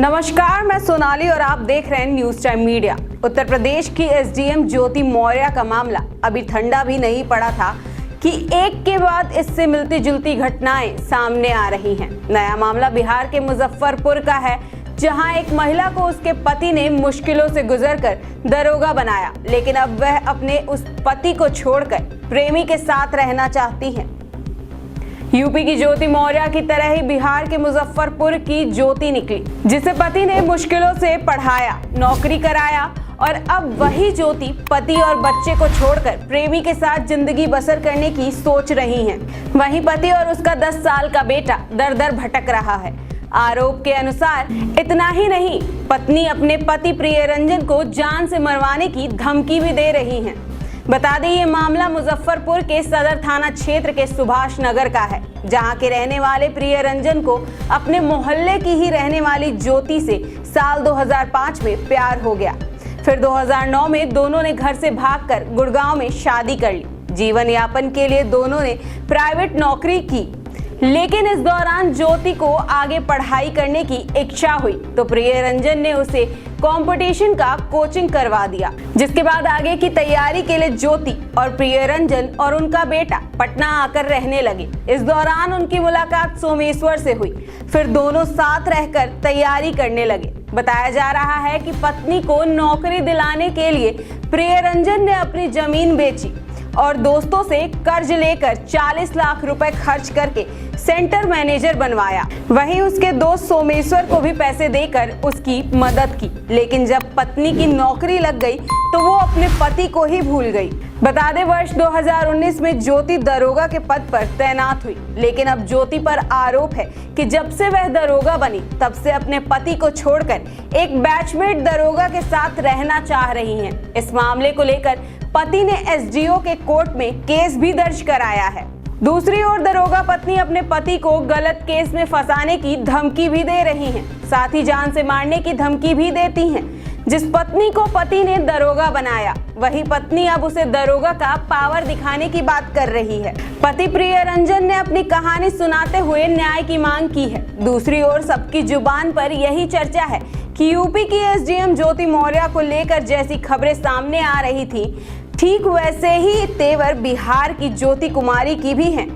नमस्कार, मैं सोनाली और आप देख रहे हैं news time media. Uttar Pradesh की एसडीएम ज्योति मौर्य का मामला अभी ठंडा भी नहीं पड़ा था कि एक के बाद इससे मिलती जुलती घटनाएं सामने आ रही हैं। नया मामला बिहार के मुजफ्फरपुर का है, जहां एक महिला को उसके पति ने मुश्किलों से गुजरकर दरोगा बनाया, लेकिन अब वह अपने उस पति को छोड़कर प्रेमी के साथ रहना चाहती हैं। यूपी की ज्योति मौर्य की तरह ही बिहार के मुजफ्फरपुर की ज्योति निकली, जिसे पति ने मुश्किलों से पढ़ाया, नौकरी कराया और अब वही ज्योति पति और बच्चे को छोड़कर प्रेमी के साथ जिंदगी बसर करने की सोच रही हैं। वहीं पति और उसका 10 साल का बेटा दर दर भटक रहा है। आरोप के अनुसार इतना ही नहीं, पत्नी अपने पति प्रियरंजन को जान से मरवाने की धमकी भी दे रही है। बता दें, ये मामला मुजफ्फरपुर के सदर थाना क्षेत्र के सुभाष नगर का है, जहां के रहने वाले प्रियरंजन को अपने मोहल्ले की ही रहने वाली ज्योति से साल 2005 में प्यार हो गया। फिर 2009 में दोनों ने घर से भागकर गुड़गांव में शादी कर ली। जीवन यापन के लिए दोनों ने प्राइवेट नौकरी की, लेकिन इस दौरान ज्योति को आगे पढ़ाई करने की इच्छा हुई तो प्रियरंजन ने उसे कंपटीशन का कोचिंग करवा दिया, जिसके बाद आगे की तैयारी के लिए ज्योति और प्रियरंजन और उनका बेटा पटना आकर रहने लगे। इस दौरान उनकी मुलाकात सोमेश्वर से हुई, फिर दोनों साथ रहकर तैयारी करने लगे। बताया जा रहा है कि पत्नी को नौकरी दिलाने के लिए प्रियरंजन ने अपनी जमीन बेची और दोस्तों से कर्ज लेकर 40 लाख रुपए खर्च करके सेंटर मैनेजर बनवाया। वहीं उसके दोस्त सोमेश्वर को भी पैसे देकर उसकी मदद की, लेकिन जब पत्नी की नौकरी लग गई तो वो अपने पति को ही भूल गई। बता दें, वर्ष 2019 में ज्योति दरोगा के पद पर तैनात हुई, लेकिन अब ज्योति पर आरोप है कि जब से वह दरोगा बनी तब से अपने पति को छोड़कर एक बैचमेट दरोगा के साथ रहना चाह रही हैं। इस मामले को लेकर पति ने एसडीओ के कोर्ट में केस भी दर्ज कराया है। दूसरी ओर दरोगा पत्नी अपने पति को गलत केस में फंसाने की धमकी भी दे रही हैं, साथ ही जान से मारने की धमकी भी देती हैं। जिस पत्नी को पति ने दरोगा बनाया, वही पत्नी अब उसे दरोगा का पावर दिखाने की बात कर रही है। पति प्रियरंजन ने अपनी कहानी सुनाते हुए न्याय की मांग की है। दूसरी ओर सबकी जुबान पर यही चर्चा है कि यूपी की एसडीएम ज्योति मौर्य को लेकर जैसी खबरें सामने आ रही थी, ठीक वैसे ही तेवर बिहार की ज्योति कुमारी की भी हैं।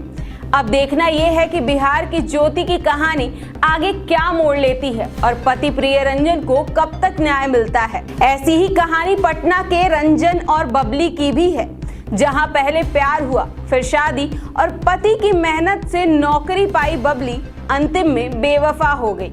अब देखना यह है कि बिहार की ज्योति की कहानी आगे क्या मोड़ लेती है और पति प्रियरंजन को कब तक न्याय मिलता है। ऐसी ही कहानी पटना के रंजन और बबली की भी है, जहां पहले प्यार हुआ, फिर शादी और पति की मेहनत से नौकरी पाई बबली अंतिम में बेवफा हो गई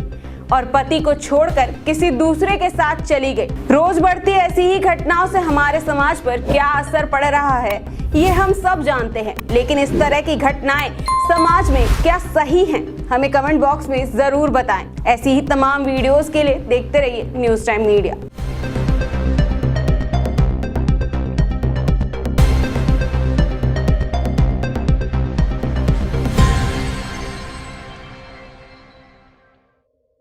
और पति को छोड़कर किसी दूसरे के साथ चली गई। रोज बढ़ती ऐसी ही घटनाओं से हमारे समाज पर क्या असर पड़ रहा है, ये हम सब जानते हैं, लेकिन इस तरह की घटनाएं समाज में क्या सही हैं, हमें कमेंट बॉक्स में जरूर बताएं। ऐसी ही तमाम वीडियोस के लिए देखते रहिए न्यूज टाइम मीडिया।